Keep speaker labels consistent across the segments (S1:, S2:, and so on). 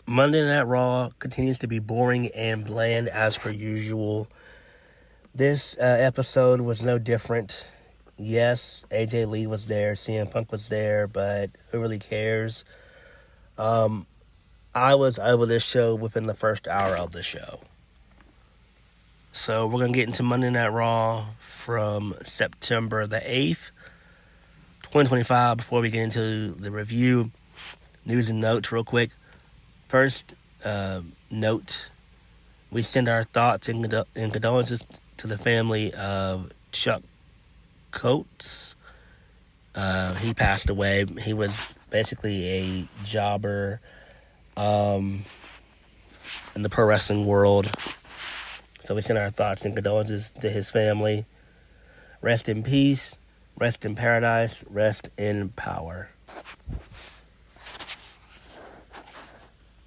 S1: Monday Night Raw continues to be boring and bland as per usual. This episode was no different. Yes, AJ Lee was there, CM Punk was there, but who really cares? I was over this show within the first hour of the show. So we're going to get into Monday Night Raw from September the 8th, 2025. Before we get into the review, news and notes real quick. First note, we send our thoughts and condolences to the family of Chuck Coates. He passed away. He was basically a jobber in the pro wrestling world. So we send our thoughts and condolences to his family. Rest in peace, rest in paradise, rest in power.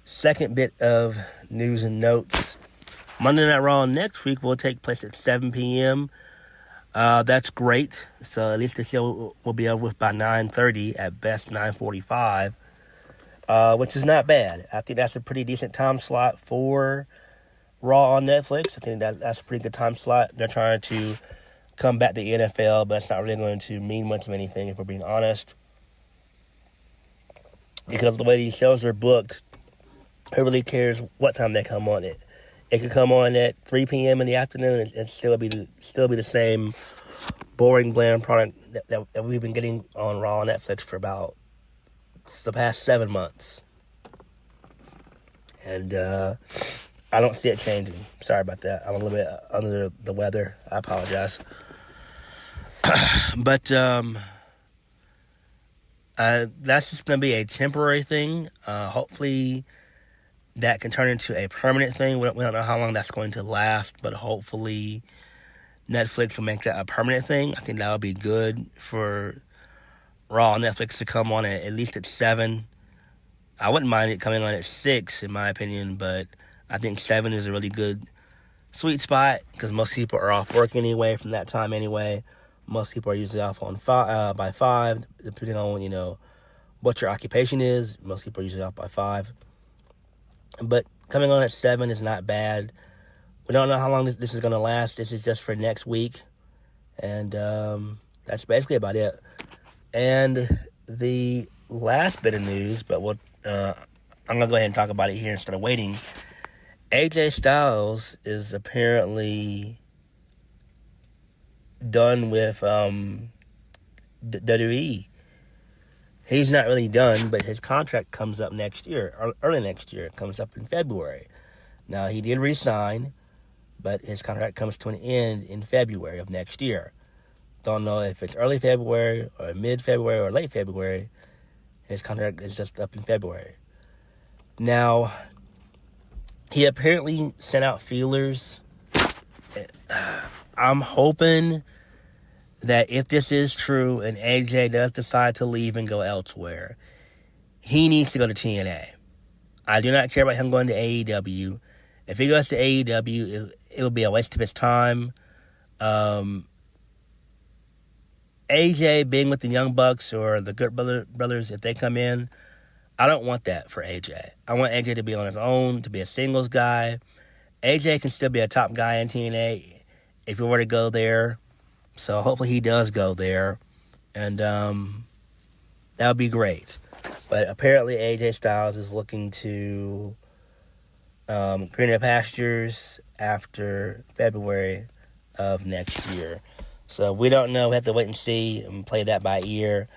S1: Second bit of news and notes. Monday Night Raw next week will take place at 7 p.m. That's great. So at least the show will be over with by 9:30, at best 9:45, which is not bad. I think that's a pretty decent time slot for Raw on Netflix. I think that's a pretty good time slot. They're trying to come back to the NFL, but it's not really going to mean much of anything, if we're being honest. Because the way these shows are booked, who really cares what time they come on? It could come on at 3 p.m. in the afternoon and still be the same boring, bland product that we've been getting on Raw on Netflix for about the past 7 months. And I don't see it changing. Sorry about that. I'm a little bit under the weather. I apologize. But that's just going to be a temporary thing. Hopefully that can turn into a permanent thing. We don't know how long that's going to last, but hopefully Netflix will make that a permanent thing. I think that would be good for Raw on Netflix to come on at least at 7. I wouldn't mind it coming on at 6, in my opinion, but I think 7 is a really good sweet spot because most people are off work anyway from that time anyway. Most people are usually off on by 5, depending on, what your occupation is. Most people are usually off by 5. But coming on at 7 is not bad. We don't know how long this is going to last. This is just for next week. And that's basically about it. And the last bit of news, but I'm going to go ahead and talk about it here instead of waiting. AJ Styles is apparently done with WWE. He's not really done, but his contract comes up next year, or early next year. It comes up in February. Now, he did resign, but his contract comes to an end in February of next year. Don't know if it's early February or mid-February or late February. His contract is just up in February. Now, he apparently sent out feelers. I'm hoping that if this is true and AJ does decide to leave and go elsewhere, he needs to go to TNA. I do not care about him going to AEW. If he goes to AEW, it will be a waste of his time. AJ being with the Young Bucks or the Good Brothers, if they come in, I don't want that for AJ. I want AJ to be on his own, to be a singles guy. AJ can still be a top guy in TNA if he were to go there. So hopefully he does go there, and that would be great. But apparently AJ Styles is looking to greener pastures after February of next year. So we don't know. We have to wait and see and play that by ear.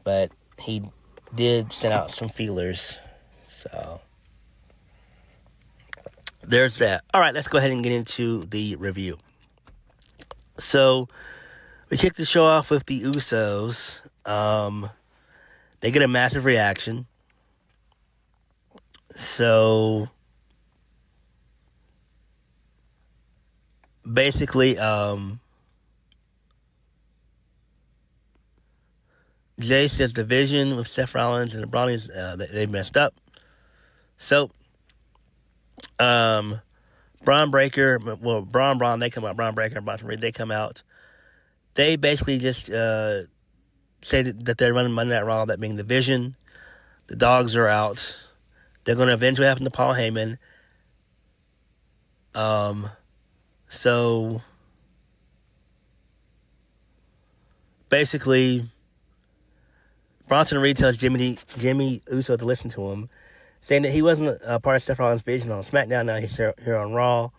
S1: But he did send out some feelers. So there's that. All right, let's go ahead and get into the review. So we kick the show off with the Usos. They get a massive reaction. So basically, Jay says the vision with Seth Rollins and the Brownies, they messed up. So Braun Breaker, Braun, they come out. Braun Breaker and Bronson Reed, they come out. They basically just say that they're running Monday Night Raw, that being the Vision. The dogs are out. They're going to avenge what happened to Paul Heyman. So basically, Bronson Reed tells Jimmy Uso to listen to him, saying that he wasn't a part of Seth Rollins' vision on SmackDown. Now he's here on Raw.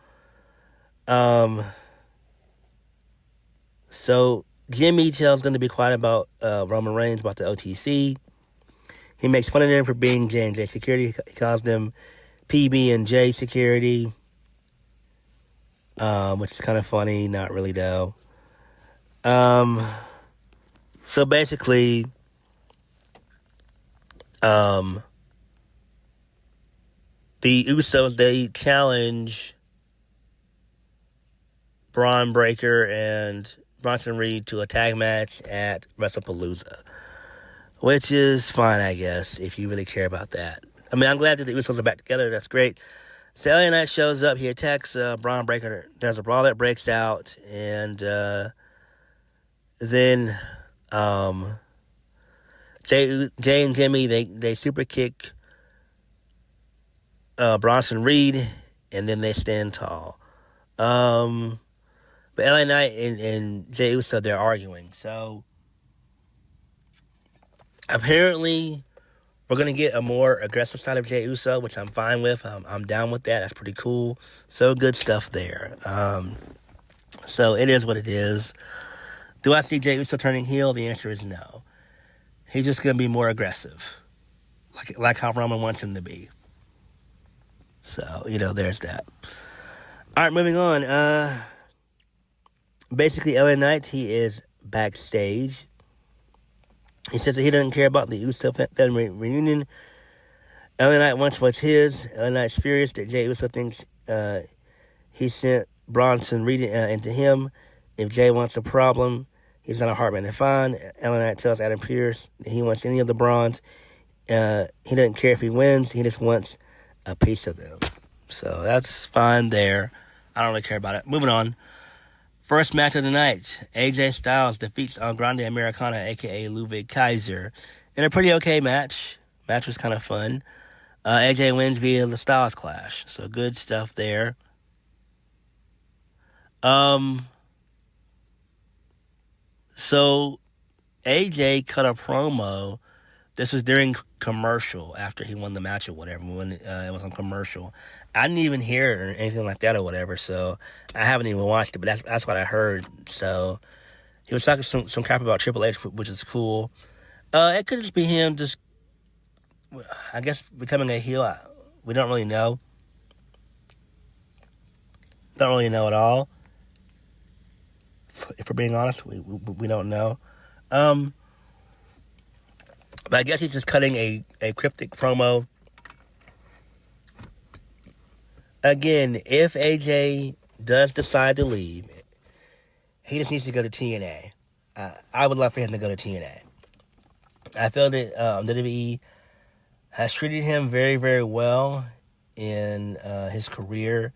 S1: So Jimmy tells them to be quiet about Roman Reigns, about the OTC. He makes fun of them for being J&J Security. He calls them PB&J Security, which is kind of funny. Not really, though. So basically, the Usos, they challenge Braun Breaker and Bronson Reed to a tag match at Wrestlepalooza, which is fine, I guess, if you really care about that. I mean, I'm glad that the Usos are back together. That's great. So LA Knight shows up. He attacks Braun Breaker. There's a brawl that breaks out, and then Jay and Jimmy, they super kick Bronson Reed, and then they stand tall. But LA Knight and Jey Uso, they're arguing. So apparently, we're going to get a more aggressive side of Jey Uso, which I'm fine with. I'm down with that. That's pretty cool. So good stuff there. So it is what it is. Do I see Jey Uso turning heel? The answer is no. He's just going to be more aggressive, like how Roman wants him to be. So, there's that. All right, moving on. Basically, LA Knight, he is backstage. He says that he doesn't care about the Uso family reunion. LA Knight wants what's his. LA Knight's furious that Jey Uso thinks he sent Bronson Reed into him. If Jey wants a problem, he's not a hard man to find. LA Knight tells Adam Pearce that he wants any of the Bronze. He doesn't care if he wins. He just wants a piece of them. So that's fine there. I don't really care about it. Moving on. First match of the night, AJ Styles defeats Grande Americana, a.k.a. Ludwig Kaiser, in a pretty okay match. Match was kind of fun. AJ wins via the Styles Clash, so good stuff there. So AJ cut a promo. This was during commercial, after he won the match or whatever, when it was on commercial. I didn't even hear it or anything like that or whatever, so I haven't even watched it, but that's what I heard. So he was talking some crap about Triple H, which is cool. It could just be him just, I guess, becoming a heel. We don't really know. Don't really know at all. If we're being honest, we don't know. But I guess he's just cutting a cryptic promo. Again, if AJ does decide to leave, he just needs to go to TNA. I would love for him to go to TNA. I feel that WWE has treated him very, very well in his career,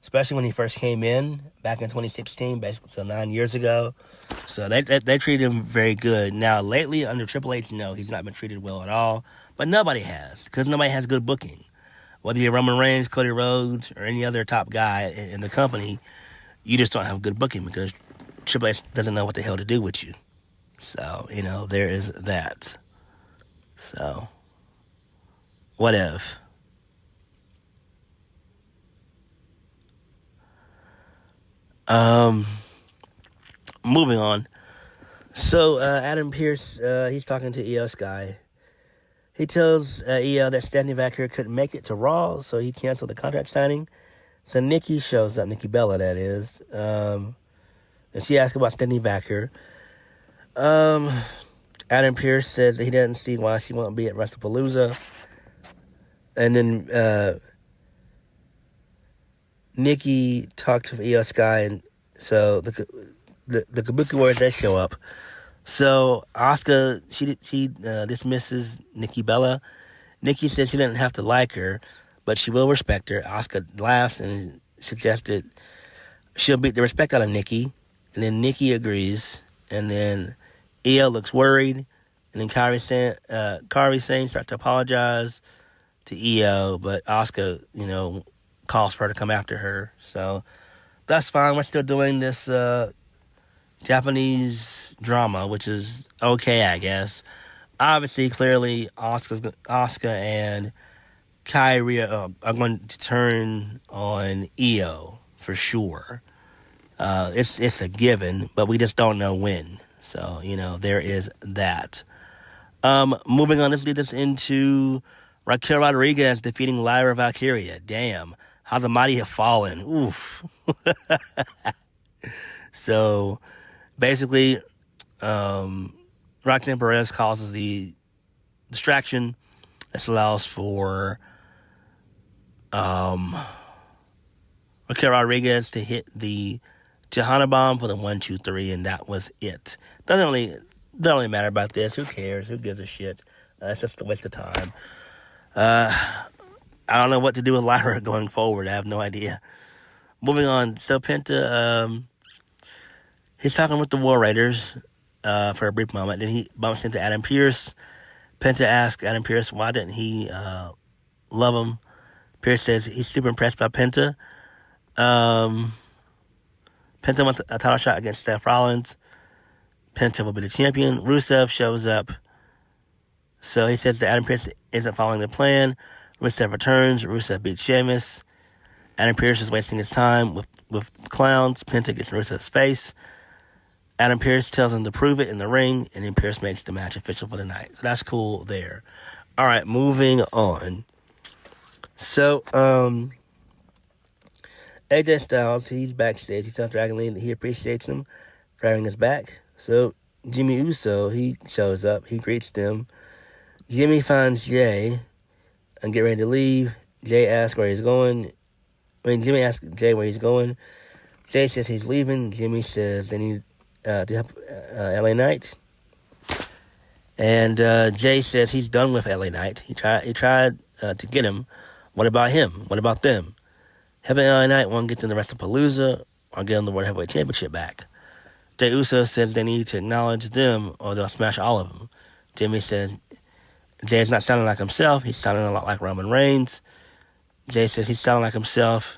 S1: especially when he first came in back in 2016, basically, so 9 years ago. So they treated him very good. Now, lately, under Triple H, no, he's not been treated well at all. But nobody has, because nobody has good booking. Whether you're Roman Reigns, Cody Rhodes, or any other top guy in the company, you just don't have good booking because Triple H doesn't know what the hell to do with you. So, there is that. So, what if? Moving on. So, Adam Pearce, he's talking to EO Sky. He tells EO that Stephanie Vaquer couldn't make it to Raw, so he canceled the contract signing. So Nikki shows up, Nikki Bella, that is. And she asks about Stephanie Vaquer. Adam Pearce says that he doesn't see why she won't be at Wrestlepalooza. And then Nikki talked to EO Sky, and so the Kabuki Warriors, they show up. So Asuka, she dismisses Nikki Bella. Nikki says she doesn't have to like her, but she will respect her. Asuka laughs and suggested she'll beat the respect out of Nikki. And then Nikki agrees. And then EO looks worried. And then Kairi Sane starts to apologize. to Io, but Asuka, calls for her to come after her. So that's fine. We're still doing this Japanese drama, which is okay, I guess. Obviously, clearly, Asuka and Kyrie are going to turn on Io for sure. It's a given, but we just don't know when. So, there is that. Moving on, let's lead us into Raquel Rodriguez defeating Lyra Valkyria. Damn, how the mighty have fallen. Oof. So, basically, Roxanne Perez causes the distraction. This allows for Raquel Rodriguez to hit the Tejana Bomb for the 1-2-3, and that was it. Doesn't really matter about this. Who cares? Who gives a shit? It's just a waste of time. I don't know what to do with Lyra going forward. I have no idea. Moving on. So Penta, he's talking with the War Raiders for a brief moment. Then he bumps into Adam Pearce. Penta asks Adam Pearce why didn't he love him. Pearce says he's super impressed by Penta. Penta wants a title shot against Seth Rollins. Penta will be the champion. Rusev shows up. So he says that Adam Pearce isn't following the plan. Rusev returns. Rusev beats Sheamus. Adam Pearce is wasting his time with clowns. Penta gets in Rusev's face. Adam Pearce tells him to prove it in the ring, and then Pearce makes the match official for the night. So that's cool there. All right, moving on. So, AJ Styles, he's backstage. He tells Dragon Lee that he appreciates him for having his back. So, Jimmy Uso, he shows up. He greets them. Jimmy finds Jey and get ready to leave. Jey asks where he's going. Jimmy asks Jey where he's going. Jey says he's leaving. Jimmy says they need to help LA Knight. And Jey says he's done with LA Knight. He tried to get him. What about him? What about them? Helping LA Knight won't get them the Wrestlepalooza or get them the World Heavyweight Championship back. Jey Uso says they need to acknowledge them or they'll smash all of them. Jimmy says Jey's not sounding like himself. He's sounding a lot like Roman Reigns. Jey says he's sounding like himself.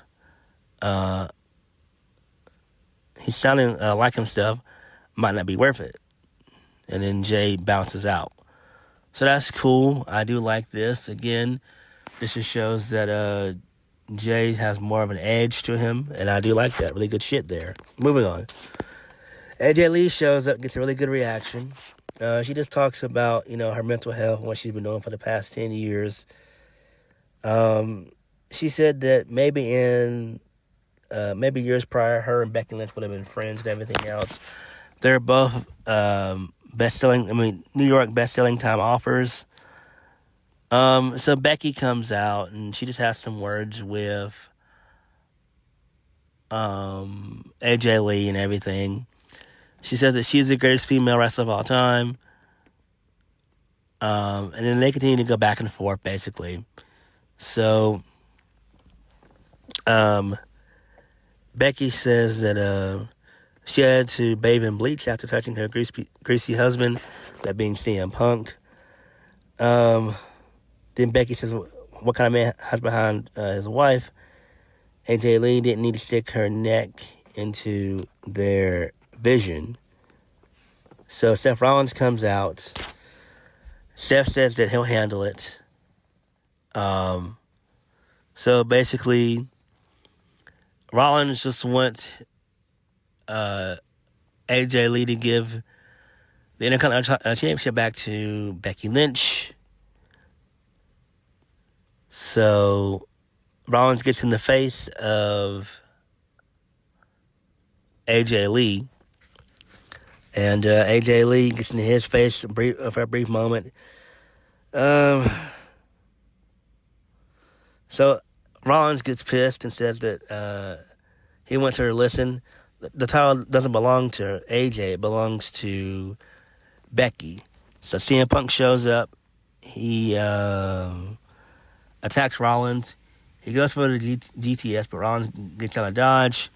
S1: He's sounding like himself. Might not be worth it. And then Jey bounces out. So that's cool. I do like this. Again, this just shows that Jey has more of an edge to him, and I do like that. Really good shit there. Moving on. AJ Lee shows up, gets a really good reaction. She just talks about, her mental health and what she's been doing for the past 10 years. She said that maybe years prior, her and Becky Lynch would have been friends and everything else. They're both New York best-selling time offers. So Becky comes out and she just has some words with AJ Lee and everything. She says that she's the greatest female wrestler of all time. And then they continue to go back and forth, basically. So, Becky says that she had to bathe in bleach after touching her greasy husband, that being CM Punk. Then Becky says, what kind of man hides behind his wife? AJ Lee didn't need to stick her neck into their vision. So Seth Rollins comes out. Seth says that he'll handle it. So basically, Rollins just wants AJ Lee to give the Intercontinental Championship back to Becky Lynch. So Rollins gets in the face of AJ Lee. And AJ Lee gets in his face for a brief moment. So Rollins gets pissed and says that he wants her to listen. The title doesn't belong to AJ. It belongs to Becky. So CM Punk shows up. He attacks Rollins. He goes for the GTS, but Rollins gets out of dodge.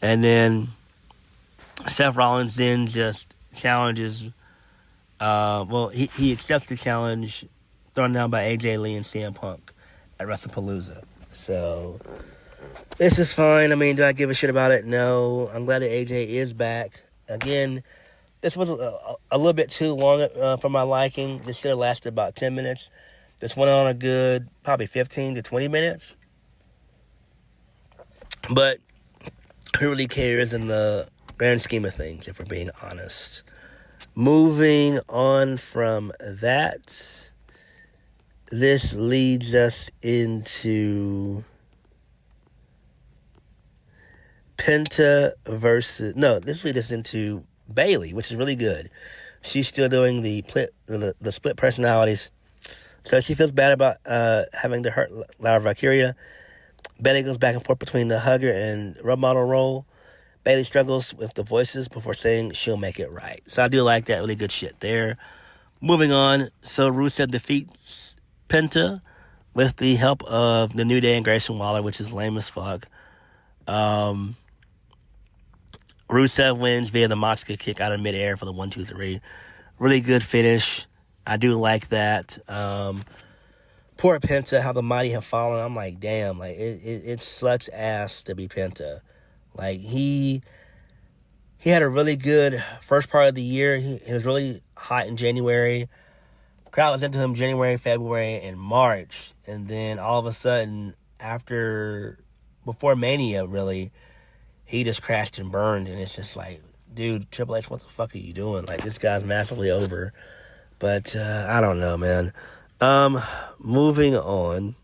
S1: And then Seth Rollins then just challenges. He accepts the challenge thrown down by AJ Lee and CM Punk. at Wrestlepalooza. So this is fine. I mean, do I give a shit about it? No. I'm glad that AJ is back. Again, this was a little bit too long for my liking. This should have lasted about 10 minutes. This went on a good probably 15 to 20 minutes. But who really cares in the grand scheme of things, if we're being honest? Moving on from that, this leads us into Penta versus... No, this leads us into Bayley, which is really good. She's still doing the split personalities. So she feels bad about having to hurt Laura Valkyria. Bayley goes back and forth between the hugger and rub model role. Bayley struggles with the voices before saying she'll make it right. So I do like that. Really good shit there. Moving on. So Rusev defeats Penta with the help of the New Day and Grayson Waller, which is lame as fuck. Rusev wins via the Moxka kick out of midair for the 1-2-3. Really good finish. I do like that. Poor Penta, how the mighty have fallen. I'm like, damn, like it sucks ass to be Penta. Like he had a really good first part of the year. He was really hot in January. Crowd was into him January, February, and March, and then all of a sudden, before Mania, really, he just crashed and burned, and it's just like, dude, Triple H, what the fuck are you doing? Like, this guy's massively over. But I don't know, man. Moving on.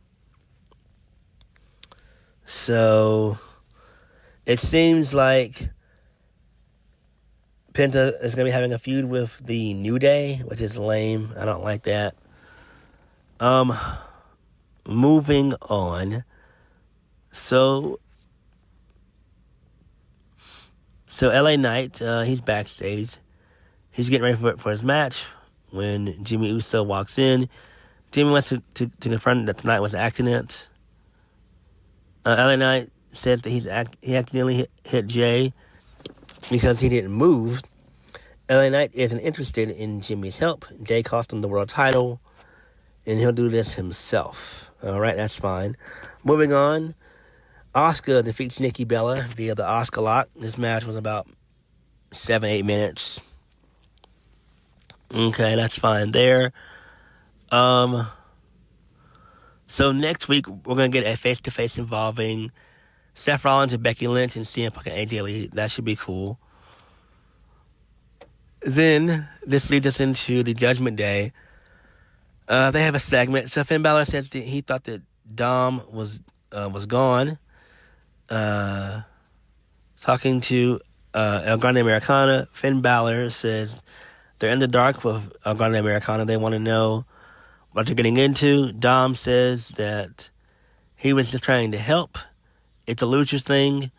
S1: So it seems like Penta is going to be having a feud with the New Day, which is lame. I don't like that. Moving on. So LA Knight, he's backstage. He's getting ready for his match when Jimmy Uso walks in. Jimmy wants to confront that tonight was an accident. LA Knight says that he accidentally hit Jay because he didn't move. LA Knight isn't interested in Jimmy's help. Jay cost him the world title, and he'll do this himself. All right, that's fine. Moving on, Asuka defeats Nikki Bella via the Asuka lock. This match was about 7-8 minutes. Okay, that's fine there. So next week, we're going to get a face-to-face involving Seth Rollins and Becky Lynch and CM Punk and AJ Lee. That should be cool. Then, this leads us into the Judgment Day. They have a segment. So Finn Balor says that he thought that Dom was gone. Talking to El Grande Americana, Finn Balor says they're in the dark with El Grande Americana. They want to know what they're getting into. Dom says that he was just trying to help. It's a Lucha's thing.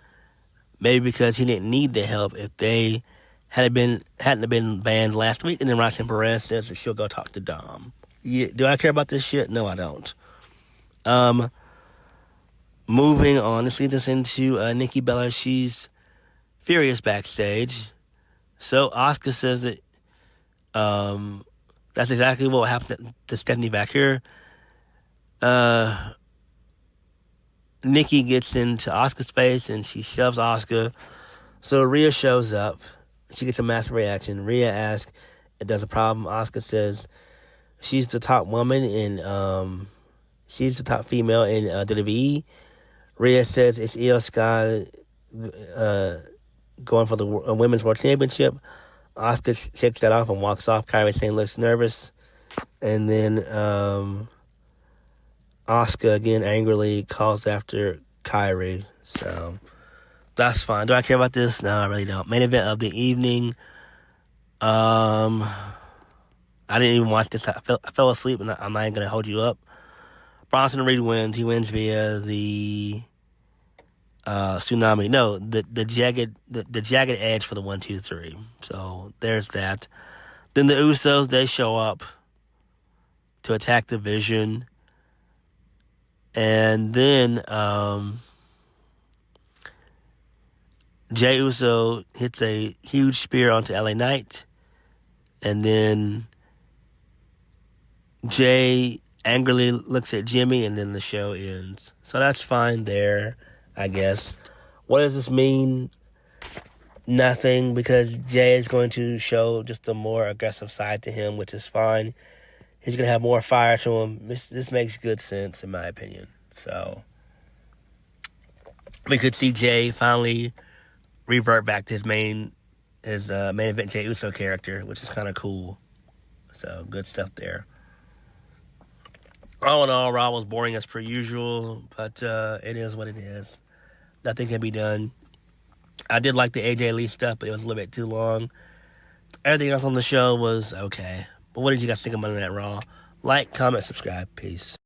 S1: Maybe because he didn't need the help if they hadn't been banned last week. And then Roxanne Perez says that she'll go talk to Dom. Yeah, do I care about this shit? No, I don't. Moving on, this leads us into Nikki Bella. She's furious backstage. So Asuka says that that's exactly what happened to Stephanie Vaquer. Nikki gets into Asuka's face and she shoves Asuka. So Rhea shows up. She gets a massive reaction. Rhea asks if there's a problem. Asuka says she's the top woman and she's the top female in WWE. Rhea says it's Io Sky going for the Women's World Championship. Asuka shakes that off and walks off. Kairi Sane looks nervous. And then Asuka again angrily calls after Kairi. So that's fine. Do I care about this? No, I really don't. Main event of the evening. I didn't even watch this. I fell asleep, and I'm not even going to hold you up. Bronson Reed wins. He wins via the tsunami. No, the jagged edge for the 1-2-3. So there's that. Then the Usos, they show up to attack the Vision. And then Jey Uso hits a huge spear onto LA Knight. And then Jey angrily looks at Jimmy, and then the show ends. So that's fine there, I guess. What does this mean? Nothing, because Jey is going to show just a more aggressive side to him, which is fine. He's going to have more fire to him. This makes good sense, in my opinion. So we could see Jey finally revert back to his main event Jey Uso character, which is kind of cool. So good stuff there. All in all, Raw was boring as per usual, but it is what it is. Nothing can be done. I did like the AJ Lee stuff, but it was a little bit too long. Everything else on the show was okay. But what did you guys think about that Raw? Like, comment, subscribe. Peace.